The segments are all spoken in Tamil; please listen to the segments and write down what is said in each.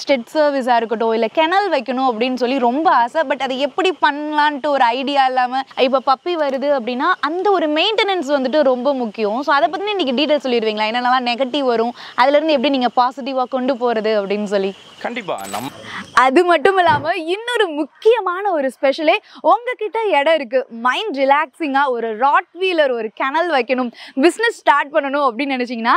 ஸ்டெட் சர்வீஸாக இருக்கட்டும் இல்லை கெனல் வைக்கணும் அப்படின்னு சொல்லி ரொம்ப ஆசை. பட் அதை எப்படி பண்ணலான்ட்டு ஒரு ஐடியா இல்லாமல் இப்போ பப்பி வருது அப்படின்னா அந்த ஒரு மெயின்டெனன்ஸ் வந்துட்டு ரொம்ப முக்கியம். ஸோ அதை பற்றி நீங்கள் டீட்டெயில் சொல்லிடுவீங்களா? என்னென்னலாம் நெகட்டிவ் வரும், அதுலேருந்து எப்படி நீங்கள் பாசிட்டிவாக கொண்டு போகிறது அப்படின்னு சொல்லி. கண்டிப்பாக அது மட்டும் இல்லாமல் இன்னொரு முக்கியமான ஒரு ஸ்பெஷலே, உங்ககிட்ட இடம் இருக்குது, மைண்ட் ரிலாக்ஸிங்காக ஒரு ராட் வீலர் ஒரு கெனல் வைக்கணும், பிஸ்னஸ் ஸ்டார்ட் பண்ணணும் அப்படின்னு நினச்சிங்கன்னா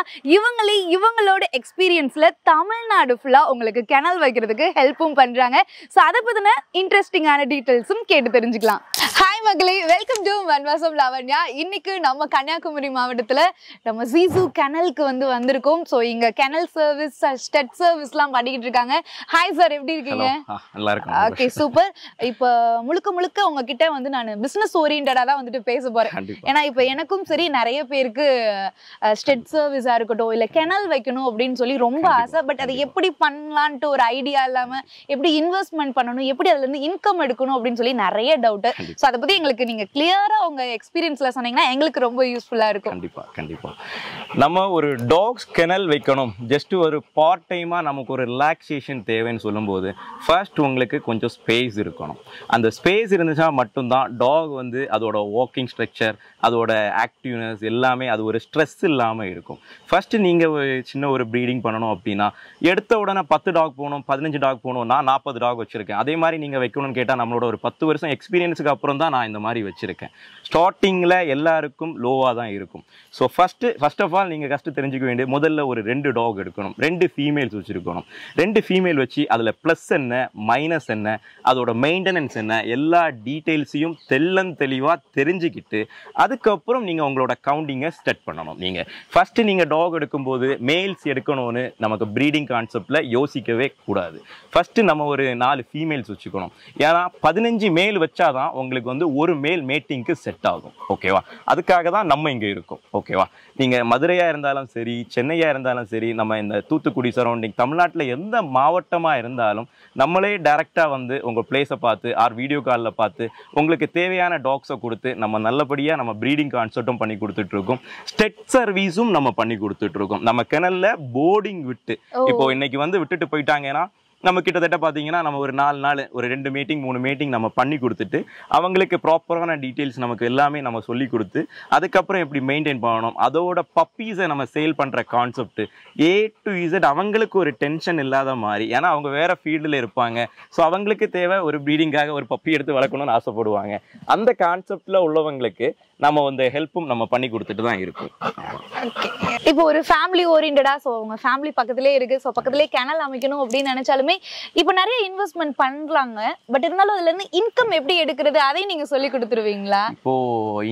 இவங்களோட எக்ஸ்பீரியன்ஸில் தமிழ்நாடு ஃபுல்லாக உங்களுக்கு கெனல் வைக்கிறதுக்கு ஹெல்ப்பும் பண்ணுறாங்க. ஸோ அதை பற்றின இன்ட்ரெஸ்டிங்கான டீட்டெயில்ஸும் கேட்டு தெரிஞ்சுக்கலாம். ஹாய் மகளே, வெல்கம் டு வன்வாசம் லாவண்யா. இன்னைக்கு நம்ம கன்னியாகுமரி மாவட்டத்தில் நம்ம ஜீசு கெனலுக்கு வந்திருக்கோம். ஸோ இங்கே கெனல் சர்வீஸ் ஸ்டெட் சர்வீஸ்லாம் பண்ணிக்கிட்டு இருக்காங்க. ஹாய் சார், எப்படி இருக்கீங்க? நல்லா இருக்கும். Okay, super. இப்போ முழுக்க உங்ககிட்ட நான் பிஸ்னஸ் ஓரியன்டாக தான் வந்துட்டு பேச போகிறேன். ஏன்னா இப்போ எனக்கும் சரி நிறைய பேருக்கு ஸ்டெட் சர்வீஸாக இருக்கட்டும் இல்லை கெனல் வைக்கணும் அப்படின்னு சொல்லி ரொம்ப ஆசை. பட் அதை எப்படி பண்ணலான்ட்டு ஒரு ஐடியா இல்லாமல் எப்படி இன்வெஸ்ட்மெண்ட் பண்ணணும், எப்படி அதுலேருந்து இன்கம் எடுக்கணும் அப்படின்னு சொல்லி நிறைய டவுட்டு. ஸோ அதை பற்றி எங்களுக்கு நீங்கள் கிளியராக உங்கள் எக்ஸ்பீரியன்ஸில் சொன்னீங்கன்னா எங்களுக்கு ரொம்ப யூஸ்ஃபுல்லாக இருக்கும். கண்டிப்பாக நம்ம ஒரு டாக்ஸ் கெனல் வைக்கணும், ஜஸ்ட் ஒரு பார்ட் டைமாக நமக்கு ஒரு ரிலாக்ஸேஷன் தேவைன்னு சொல்லும்போது ஃபர்ஸ்ட் உங்களுக்கு கொஞ்சம் ஸ்பேஸ் இருக்கணும். அந்த ஸ்பேஸ் இருந்துச்சா மட்டும்தான் டாக் அதோட வாக்கிங் ஸ்ட்ரக்சர், அதோட ஆக்டிவ்னஸ் எல்லாமே அது ஒரு ஸ்ட்ரெஸ் இல்லாமல் இருக்கும். ஃபர்ஸ்ட் நீங்கள் சின்ன ஒரு ப்ரீடிங் பண்ணணும் அப்படின்னா எடுத்த உடனே 10 டாக் போகணும், 15 டாக் போகணும். நான் 40 டாக் வச்சுருக்கேன். அதே மாதிரி நீங்கள் வைக்கணும்னு கேட்டால் நம்மளோட ஒரு 10 வருஷம் எக்ஸ்பீரியன்ஸுக்கு அப்புறம் தான் நான் இந்த மாதிரி வச்சுருக்கேன். ஸ்டார்டிங்கில் எல்லாருக்கும் லோவாக தான் இருக்கும். ஸோ ஃபர்ஸ்ட் ஆஃப் ஆல் நீங்கள் ஃபஸ்ட்டு தெரிஞ்சுக்க வேண்டிய முதல்ல ஒரு 2 டாக் எடுக்கணும், 2 ஃபீமேல்ஸ் வச்சுருக்கணும். 2 ஃபீமேல் வச்சு அதில் ப்ளஸ் என்ன மைனஸ் என்ன அதோட மெயின்டெனன்ஸ் என்ன எல்லா டீட்டெயில்ஸையும் தெளிவாக தெரிஞ்சுக்கிட்டு அதுக்கப்புறம் நீங்கள் உங்களோட கவுண்டிங்கை ஸ்டார்ட் பண்ணணும். நீங்கள் ஃபஸ்ட்டு நீங்கள் டாக் எடுக்கும்போது மேல்ஸ் எடுக்கணும்னு நமக்கு ப்ரீடிங் கான்செப்டில் யோசிக்கவே கூடாது. ஃபஸ்ட்டு நம்ம ஒரு 4 ஃபீமேல்ஸ் வச்சுக்கணும். ஏன்னா 15 மேல் வச்சாதான் உங்களுக்கு ஒரு மேல் மேட்டிங்க்கு செட் ஆகும். ஓகேவா? அதுக்காக தான் நம்ம இங்கே இருக்கோம். ஓகேவா? நீங்கள் மதுரையாக இருந்தாலும் சரி, சென்னையாக இருந்தாலும் சரி, நம்ம இந்த தூத்துக்குடி சரௌண்டிங் தமிழ்நாட்டில் எந்த மாவட்டமாக இருந்தாலும் நம்மளே டைரெக்டாக உங்கள் பிளேஸை பார்த்து வீடியோ காலில் பார்த்து உங்களுக்கு தேவையான டாக்ஸை கொடுத்து நம்ம நல்லபடியாக நம்ம ப்ரீடிங் கான்செப்டும் பண்ணி கொடுத்துட்ருக்கோம். ஸ்டெட் சர்வீஸும் நம்ம பண்ணி கொடுத்துட்ருக்கோம். நம்ம கிணல்ல போர்டிங் விட்டு இப்போ இன்னைக்கு விட்டுட்டு போயிட்டாங்கன்னா நம்ம கிட்டத்தட்ட பார்த்தீங்கன்னா நம்ம ஒரு 4 நாள் ஒரு 2 மீட்டிங் 3 மீட்டிங் நம்ம பண்ணி கொடுத்துட்டு அவங்களுக்கு ப்ராப்பரான டீட்டெயில்ஸ் நமக்கு எல்லாமே நம்ம சொல்லி கொடுத்து அதுக்கப்புறம் எப்படி மெயின்டைன் பண்ணணும், அதோட பப்பீஸை நம்ம சேல் பண்ணுற கான்செப்ட் A to Z அவங்களுக்கு ஒரு டென்ஷன் இல்லாத மாதிரி. ஏன்னா அவங்க வேற ஃபீல்டில் இருப்பாங்க. ஸோ அவங்களுக்கு தேவை ஒரு ப்ரீடிங்காக ஒரு பப்பி எடுத்து வளர்க்கணும்னு ஆசைப்படுவாங்க. அந்த கான்செப்டில் உள்ளவங்களுக்கு நம்ம ஹெல்ப்பும் நம்ம பண்ணி கொடுத்துட்டு தான் இருக்கும். இப்போ ஒரு ஃபேமிலி ஓரியன்டா, ஸோ உங்க ஃபேமிலி பக்கத்துலேயே இருக்கு, ஸோ பக்கத்துலேயே கெனல் அமைக்கணும் அப்படின்னு நினைச்சாலுமே இப்போ நிறைய இன்வெஸ்ட்மெண்ட் பண்றாங்க. பட் இருந்தாலும் அதுல இருந்து இன்கம் எப்படி எடுக்கிறது அதையும் நீங்க சொல்லி கொடுத்துருவீங்களா? இப்போ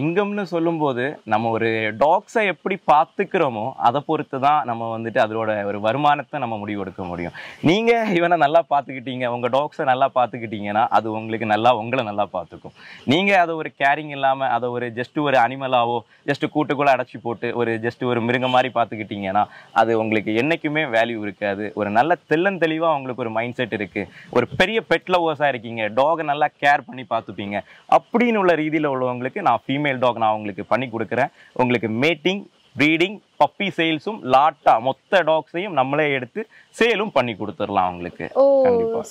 இன்கம்னு சொல்லும்போது நம்ம ஒரு டாக்ஸை எப்படி பார்த்துக்கிறோமோ அதை பொறுத்து தான் நம்ம அதோட ஒரு வருமானத்தை நம்ம முடிவு எடுக்க முடியும். நீங்க இவனை நல்லா பார்த்துக்கிட்டீங்க, உங்க டாக்ஸை நல்லா பார்த்துக்கிட்டீங்கன்னா அது உங்களுக்கு உங்களை நல்லா பார்த்துக்கும். நீங்க அதை ஒரு கேரிங் இல்லாம அதை ஒரு ஜஸ்ட் ஒரு அனிமலாவோ ஜஸ்ட் கூட்டுக்குள்ள அடைச்சி போட்டு ஒரு ஜஸ்ட் ஒரு மிருகம் மாதிரி பார்த்துக்கிட்டீங்கன்னா அது உங்களுக்கு என்னைக்குமே வேல்யூ இருக்காது. ஒரு நல்ல தெளிவா உங்களுக்கு ஒரு மைண்ட் செட் இருக்கு, ஒரு பெரிய பெட் லவர்ஸா இருக்கீங்க, டாகை நல்லா கேர் பண்ணி பார்த்துப்பீங்க அப்படின்னு உள்ள ரீதியில் உள்ளவங்களுக்கு நான் ஃபீமேல் டாக் நான் உங்களுக்கு பண்ணி கொடுக்குறேன். உங்களுக்கு மேட்டிங், ப்ரீடிங், பப்பி சேல்ஸும் லாட்டா மொத்த டாக்ஸையும் நம்மளே எடுத்து சேலும் பண்ணி கொடுத்துடலாம் உங்களுக்கு. ஓ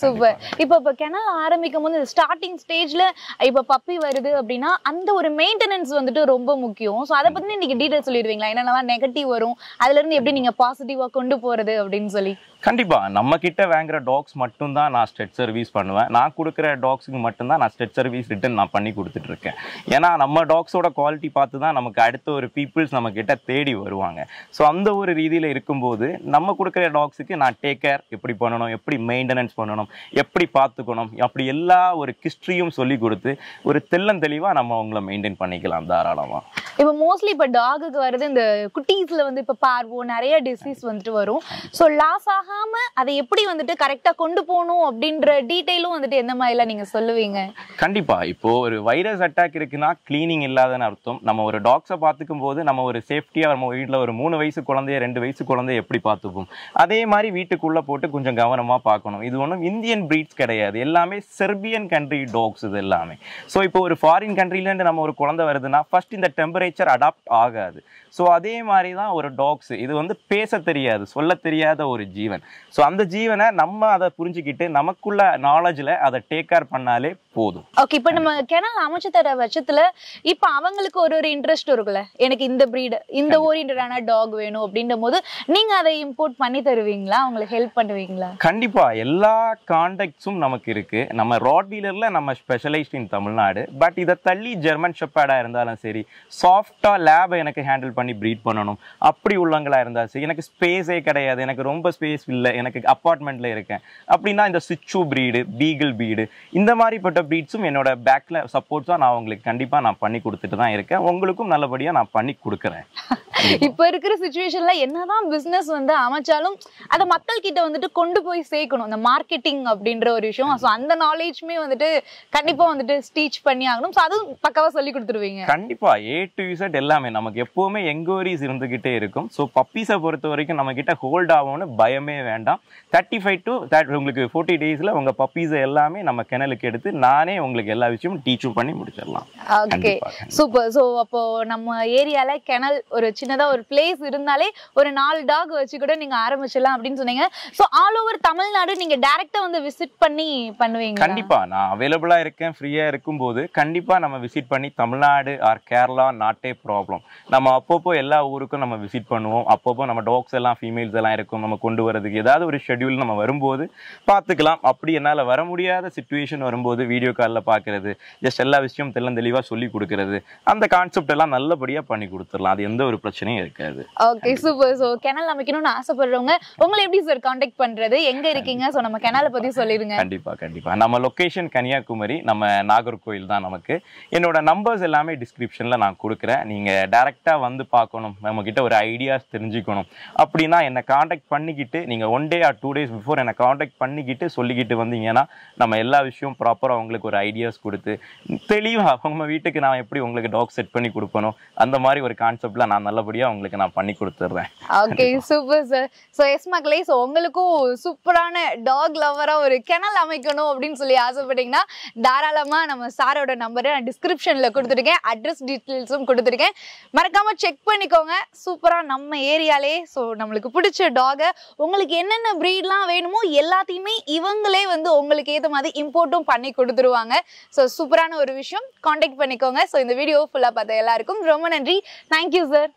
சூப்பர். இப்போ கெனல் ஆரம்பிக்கும் போது ஸ்டார்டிங் ஸ்டேஜ்ல இப்போ பப்பி வருது அப்படின்னா அந்த ஒரு மெயின்டெனன்ஸ் ரொம்ப முக்கியம். ஸோ அதை பத்தி நீங்க டீட்டெயில் சொல்லிடுவீங்களா? என்னென்னலாம் நெகட்டிவ் வரும், அதுல இருந்து எப்படி நீங்க பாசிட்டிவா கொண்டு போறது அப்படின்னு சொல்லி. கண்டிப்பா நம்ம கிட்ட வாங்குற டாக்ஸ் மட்டும்தான் நான் ஸ்டெட் சர்வீஸ் பண்ணுவேன். நான் கொடுக்குற டாக்ஸுக்கு மட்டும்தான் நான் ஸ்டெட் சர்வீஸ் ரிட்டர்ன் நான் பண்ணி கொடுத்துட்டு இருக்கேன். ஏன்னா நம்ம டாக்ஸோட குவாலிட்டி பார்த்து தான் நமக்கு அடுத்த ஒரு பீப்புள்ஸ் நம்ம கிட்ட தேடி வருவாங்க. ஸோ அந்த ஒரு ரீதியில் இருக்கும்போது நம்ம கொடுக்குற டாக்ஸுக்கு நான் டேக் கேர் எப்படி பண்ணணும், எப்படி மெயின்டெனன்ஸ் பண்ணணும், எப்படி பார்த்துக்கணும், அப்படி எல்லா ஒரு ஹிஸ்ட்ரியும் சொல்லி கொடுத்து ஒரு தெளிவாக நம்ம அவங்கள மெயின்டைன் பண்ணிக்கலாம் தாராளமாக. இப்போ மோஸ்ட்லி இப்போ டாகுக்கு வருது இந்த குட்டீஸ்ல இப்போ பார்வோ நிறைய டிசீஸ் வரும். ஸோ லாஸ் ஆகாம அதை எப்படி கரெக்டா கொண்டு போகணும் அப்படின்ற டீட்டெயிலும் எந்த மாதிரிலாம் நீங்க சொல்லுவீங்க? கண்டிப்பா இப்போ ஒரு வைரஸ் அட்டாக் இருக்குன்னா கிளீனிங் இல்லாதன்னு அர்த்தம். நம்ம ஒரு டாக்ஸை பார்த்துக்கும் போது நம்ம ஒரு சேஃப்டியா நம்ம வீட்டில் ஒரு 3 வயசு குழந்தைய 2 வயசு குழந்தைய எப்படி பார்த்துப்போம், அதே மாதிரி வீட்டுக்குள்ள போட்டு கொஞ்சம் கவனமா பார்க்கணும். இது ஒன்றும் இந்தியன் பிரீட்ஸ் கிடையாது, எல்லாமே செர்பியன் கண்ட்ரி டாக்ஸ் இது எல்லாமே. ஸோ இப்போ ஒரு ஃபாரின் கண்ட்ரிலேருந்து நம்ம ஒரு குழந்தை வருதுன்னா ஃபர்ஸ்ட் இந்த டெம்பரேச்சர் அடாப்ட் ஆகாது. ஸோ அதே மாதிரி தான் ஒரு டாக்ஸ், இது வந்து பேச தெரியாது, சொல்ல தெரியாத ஒரு ஜீவன். ஸோ அந்த ஜீவனை நம்ம அதை புரிஞ்சுக்கிட்டு நமக்குள்ள நாலேஜில் அதை டேக் கேர் பண்ணாலே போதும். ஓகே, இப்போ நம்ம கிணல் அமைச்சு தர பட்சத்துல இப்போ அவங்களுக்கு ஒரு இன்ட்ரெஸ்ட் இருக்குல்ல, எனக்கு இந்த பிரீடு இந்த ஓரியன்டான டாக் வேணும் அப்படின்ற போது நீங்க அதை இம்போர்ட் பண்ணி தருவீங்களா, அவங்களுக்கு ஹெல்ப் பண்ணுவீங்களா? கண்டிப்பா எல்லா கான்டாக்ட்ஸும் நமக்கு இருக்கு. நம்ம ராட்வீலர்ல நம்ம ஸ்பெஷலைஸ்ட் இன் தமிழ்நாடு. பட் இதை தள்ளி ஜெர்மன் ஷெப்பர்டா இருந்தாலும் சரி, சாஃப்டா லேபை எனக்கு ஹேண்டில் பண்ணி ப்ரீட் பண்ணணும் அப்படி உள்ளவங்களா இருந்தாலும் சரி, எனக்கு ஸ்பேஸே கிடையாது, எனக்கு ரொம்ப ஸ்பேஸ் இல்லை, எனக்கு அப்பார்ட்மெண்ட்ல இருக்கேன் அப்படின்னா இந்த சிச்சு பிரீடு, பீகிள் பிரீடு, இந்த மாதிரிப்பட்ட பிரீட்ஸும் என்னோட பேக்ல சப்போர்ட்ஸா நான் உங்களுக்கு கண்டிப்பா நான் பண்ணி கொடுத்துட்டு தான் இருக்கேன். உங்களுக்கும் நல்லபடியா நான் பண்ணி கொடுக்குறேன். இப்ப இருக்கிற சிச்சுவேஷன்ல என்னதான் பிசினஸ் வந்து அமைச்சாலும் அதை மக்கள் கிட்ட வந்துட்டு கொண்டு போய் சேர்க்கணும், இந்த மார்க்கெட்டிங் அப்படின்ற ஒரு விஷயம். ஸோ அந்த நாலேஜ்மே வந்துட்டு கண்டிப்பா வந்துட்டு டீச் பண்ணி ஆகணும். ஸோ அதுவும் பக்காவா சொல்லி கொடுத்துருவீங்க? கண்டிப்பா A to Z எல்லாமே நமக்கு எப்பவுமே என்கொயரிஸ் இருந்துகிட்டே இருக்கும். ஸோ பப்பீஸை பொறுத்த வரைக்கும் நம்ம கிட்ட ஹோல்ட் ஆகும்னு பயமே வேண்டாம். 35 to உங்களுக்கு 40 daysல உங்க பப்பீஸை எல்லாமே நம்ம கிணலுக்கு எடுத்து நானே உங்களுக்கு எல்லா விஷயமும் டீச்சும் பண்ணி முடிச்சிடலாம். Okay, super. ஸோ அப்போ நம்ம ஏரியால கிணல் ஒரு சின்னதா ஒரு பிளேஸ் இருந்தாலே ஒரு 4 டாக் வச்சு கூட நீங்க ஆரம்பிச்சிடலாம் அப்படின்னு சொன்னீங்க. ஸோ ஆல் ஓவர் தமிழ்நாடு நீங்க டைரக்டா வந்து விசிட் பண்ணி பண்ணுவீங்க? கண்டிப்பா நான் அவைலபிளா இருக்கேன். ஃப்ரீயா இருக்கும்போது கண்டிப்பா நம்ம விசிட் பண்ணி தமிழ்நாடு ஆர் கேரளா நாட்டே ப்ராப்ளம். நம்ம அப்பப்போ எல்லா ஊருக்கும் நம்ம விசிட் பண்ணுவோம். அப்பப்போ நம்ம டாக்ஸ் எல்லாம் ஃபீமேல்ஸ் எல்லாம் இருக்கும், நம்ம கொண்டு வரதுக்கு ஏதாவது ஒரு ஷெட்யூல் நம்ம வரும்போது பார்த்துக்கலாம். அப்படி என்னால் வர முடியாத சிச்சுவேஷன் வரும்போது வீடியோ காலில் பார்க்கறது, ஜஸ்ட் எல்லா விஷயம் தெளிவாக சொல்லி கொடுக்கறது, அந்த கான்செப்ட் எல்லாம் நல்லபடியாக பண்ணி கொடுத்துடலாம். அது எந்த ஒரு பிரச்சனையும் இருக்காது. Okay, super. ஸோ கிணல் அமைக்கணும்னு ஆசைப்படுறவங்க உங்களை எப்படி சார் காண்டாக்ட் பண்றது, எங்க இருக்கீங்க? ஸோ நம்ம கிணலை பத்தி சொல்லிருங்க. கண்டிப்பா நம்ம லொகேஷன் கன்னியாகுமரி, நம்ம நாகர்கோயில் தான் நமக்கு. என்னோட நம்பர்ஸ் எல்லாமே டிஸ்கிரிப்ஷன்ல நான் கொடுக்குறேன். நீங்க டைரக்டா வந்து பார்க்கணும், நம்ம கிட்ட ஒரு ஐடியாஸ் தெரிஞ்சுக்கணும் அப்படின்னா என்னை காண்டாக்ட் பண்ணிக்கிட்டு நீங்க 1 day or 2 days பிஃபோர் என்னை காண்டாக்ட் பண்ணிக்கிட்டு சொல்லிக்கிட்டு வந்தீங்கன்னா நம்ம எல்லா விஷயம் ப்ராப்பரா உங்களுக்கு ஒரு ஐடியாஸ் கொடுத்து தெளிவா உங்க வீட்டுக்கு நான் எப்படி உங்களுக்கு டாக் செட் பண்ணி கொடுப்பணும் அந்த மாதிரி ஒரு கான்செப்ட்ல நான் நல்லபடியா உங்களுக்கு நான் பண்ணி கொடுத்துட்றேன். Okay, super sir. So yes மக்களே, ஸோ உங்களுக்கும் சூப்பரான டாக் லவரா ஒரு கிணல் அமைக்கணும் அப்படின்னு சொல்லி ஆசைப்பட்டீங்கன்னா தாராளமா நம்ம சாரோட நம்பரை நான் டிஸ்கிரிப்ஷன்ல கொடுத்துருக்கேன், அட்ரஸ் டீட்டெயில்ஸும் கொடுத்துருக்கேன், மறக்காம செக் பண்ணிக்கோங்க. சூப்பரா நம்ம ஏரியாலே ஸோ நம்மளுக்கு பிடிச்ச டாகை உங்களுக்கு என்னென்ன ப்ரீட்லாம் வேணுமோ எல்லாத்தையுமே இவங்களே வந்து உங்களுக்கு ஏற்ற மாதிரி இம்போர்ட்டும் பண்ணி கொடுத்துருவாங்க. ஸோ சூப்பரான ஒரு விஷயம், காண்டாக்ட் பண்ணிக்கோங்க. ஸோ இந்த வீடியோ ஃபுல்லாக பார்த்த எல்லாருக்கும் ரொம்ப நன்றி. Thank you sir.